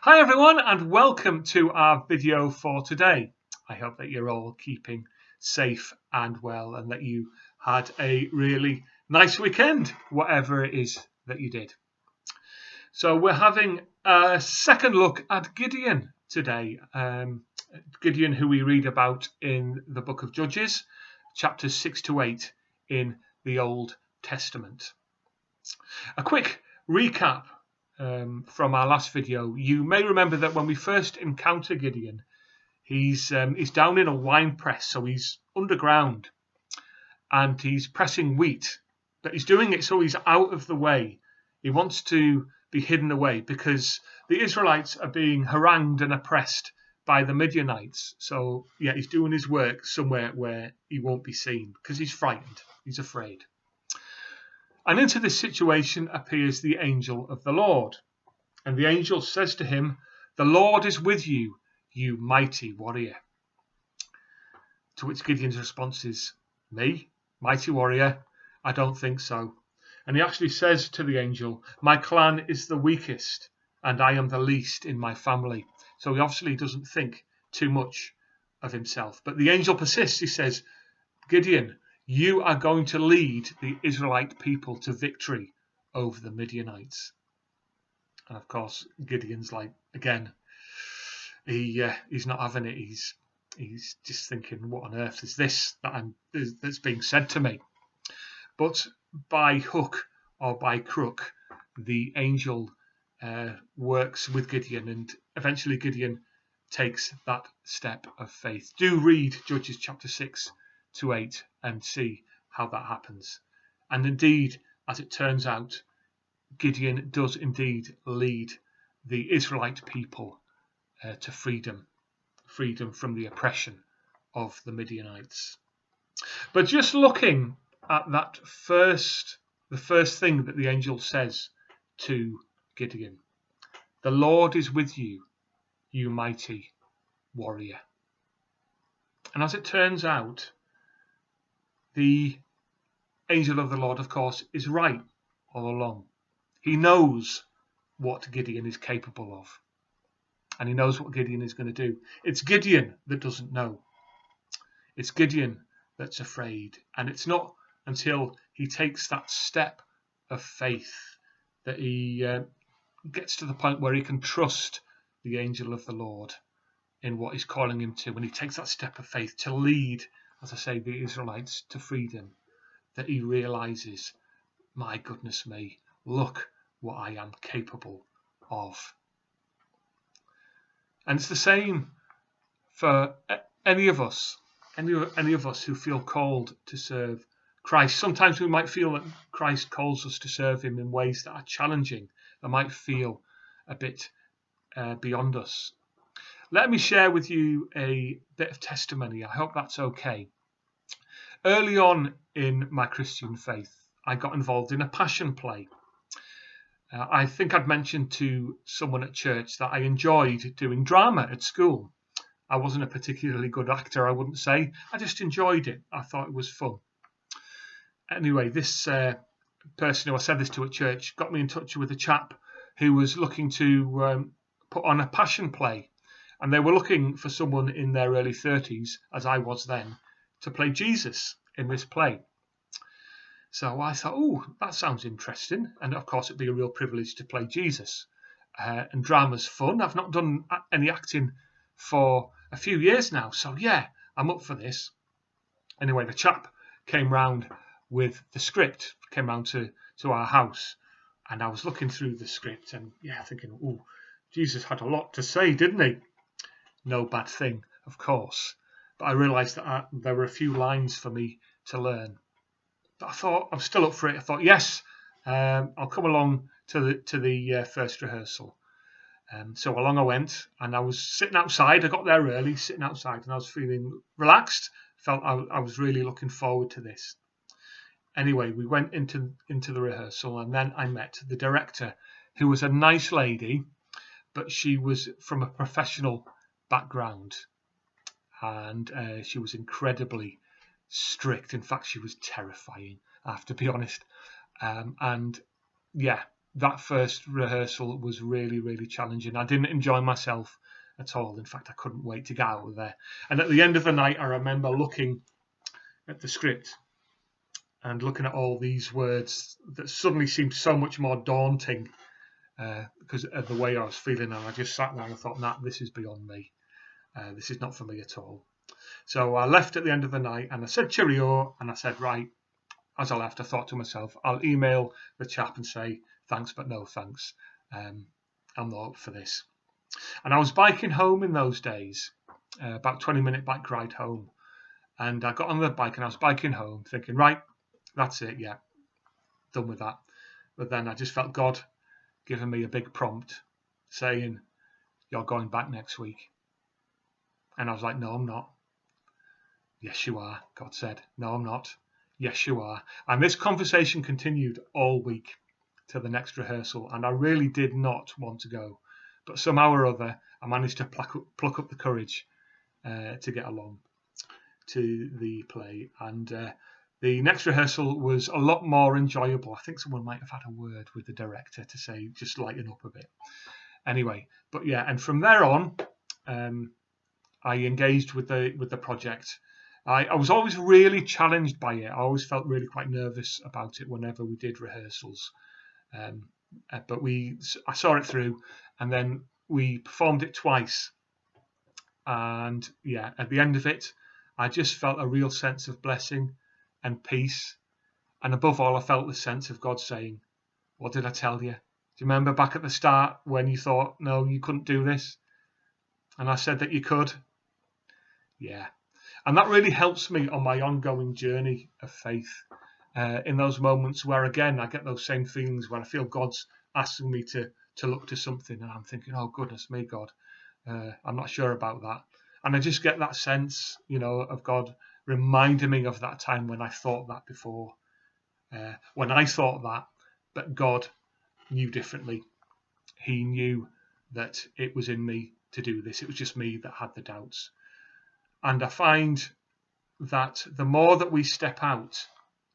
Hi everyone and welcome to our video for today. I hope that you're all keeping safe and well and that you had a really nice weekend, whatever it is that you did. So we're having a second look at Gideon today. Gideon, who we read about in the book of Judges, chapters 6 to 8 in the Old Testament. A quick recap from our last video. You may remember that when we first encounter Gideon, he's down in a wine press, so he's underground and he's pressing wheat, but he's doing it so he's out of the way. He wants to be hidden away because the Israelites are being harangued and oppressed by the Midianites. So yeah, he's doing his work somewhere where he won't be seen because he's frightened, he's afraid. And into this situation appears the angel of the Lord. And the angel says to him, "The Lord is with you, you mighty warrior." To which Gideon's response is, "Me? Mighty warrior? I don't think so." And he actually says to the angel, "My clan is the weakest, and I am the least in my family." So he obviously doesn't think too much of himself. But the angel persists. He says, "Gideon, you are going to lead the Israelite people to victory over the Midianites." And of course, Gideon's like, again, he's not having it. He's just thinking, what on earth is this that's being said to me? But by hook or by crook, the angel works with Gideon, and eventually Gideon takes that step of faith. Do read Judges chapter 6 to 8 and see how that happens. And indeed, as it turns out, Gideon does indeed lead the Israelite people to freedom from the oppression of the Midianites. But just looking at the first thing that the angel says to Gideon, "The Lord is with you, you mighty warrior." And as it turns out, the angel of the Lord, of course, is right all along. He knows what Gideon is capable of, and he knows what Gideon is going to do. It's Gideon that doesn't know. It's Gideon that's afraid, and it's not until he takes that step of faith that he gets to the point where he can trust the angel of the Lord in what he's calling him to. When he takes that step of faith to lead, as I say, the Israelites to freedom, that he realizes, my goodness me, look what I am capable of. And it's the same for any of us who feel called to serve Christ. Sometimes we might feel that Christ calls us to serve him in ways that are challenging, that might feel a bit beyond us. Let me share with you a bit of testimony. I hope that's okay. Early on in my Christian faith, I got involved in a passion play. I think I'd mentioned to someone at church that I enjoyed doing drama at school. I wasn't a particularly good actor, I wouldn't say. I just enjoyed it. I thought it was fun. Anyway, this person who I said this to at church got me in touch with a chap who was looking to put on a passion play. And they were looking for someone in their early 30s, as I was then, to play Jesus in this play. So I thought, oh, that sounds interesting. And of course, it'd be a real privilege to play Jesus. And drama's fun. I've not done any acting for a few years now. So yeah, I'm up for this. Anyway, the chap came round with the script, came round to our house. And I was looking through the script and yeah, thinking, oh, Jesus had a lot to say, didn't he? No bad thing, of course. But I realised that there were a few lines for me to learn. But I thought, I'm still up for it. I thought, yes, I'll come along to the first rehearsal. So along I went, and I was sitting outside. I got there early, sitting outside, and I was feeling relaxed. Felt I was really looking forward to this. Anyway, we went into the rehearsal, and then I met the director, who was a nice lady, but she was from a professional background, and she was incredibly strict. In fact, she was terrifying, I have to be honest. And yeah, that first rehearsal was really, really challenging. I didn't enjoy myself at all. In fact, I couldn't wait to get out of there. And at the end of the night, I remember looking at the script and looking at all these words that suddenly seemed so much more daunting because of the way I was feeling. And I just sat there and I thought, nah, this is beyond me. This is not for me at all. So I left at the end of the night and I said cheerio, and I said, right, as I left, I thought to myself, I'll email the chap and say, thanks, but no thanks. I'm not up for this. And I was biking home in those days, about 20-minute bike ride home. And I got on the bike and I was biking home thinking, right, that's it, yeah, done with that. But then I just felt God giving me a big prompt saying, you're going back next week. And I was like, no, I'm not. Yes, you are, God said. No, I'm not. Yes, you are. And this conversation continued all week to the next rehearsal. And I really did not want to go. But somehow or other, I managed to pluck up the courage to get along to the play. And the next rehearsal was a lot more enjoyable. I think someone might have had a word with the director to say, just lighten up a bit. Anyway, but yeah, and from there on, I engaged with the project. I was always really challenged by it. I always felt really quite nervous about it whenever we did rehearsals. But I saw it through, and then we performed it twice. And yeah, at the end of it, I just felt a real sense of blessing and peace. And above all, I felt the sense of God saying, what did I tell you? Do you remember back at the start when you thought, no, you couldn't do this? And I said that you could. Yeah. And that really helps me on my ongoing journey of faith. In those moments where, again, I get those same feelings where I feel God's asking me to look to something and I'm thinking, oh, goodness me, God, I'm not sure about that. And I just get that sense, of God reminding me of that time when I thought that before. When I thought that, but God knew differently. He knew that it was in me to do this. It was just me that had the doubts. And I find that the more that we step out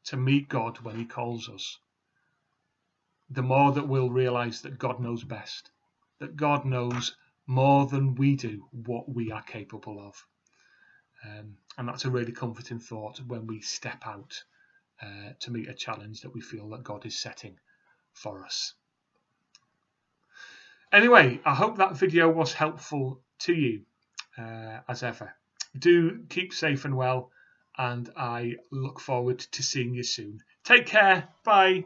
to meet God when he calls us, the more that we'll realize that God knows best, that God knows more than we do what we are capable of. And that's a really comforting thought when we step out to meet a challenge that we feel that God is setting for us. Anyway, I hope that video was helpful to you as ever. Do keep safe and well, and I look forward to seeing you soon. Take care. Bye.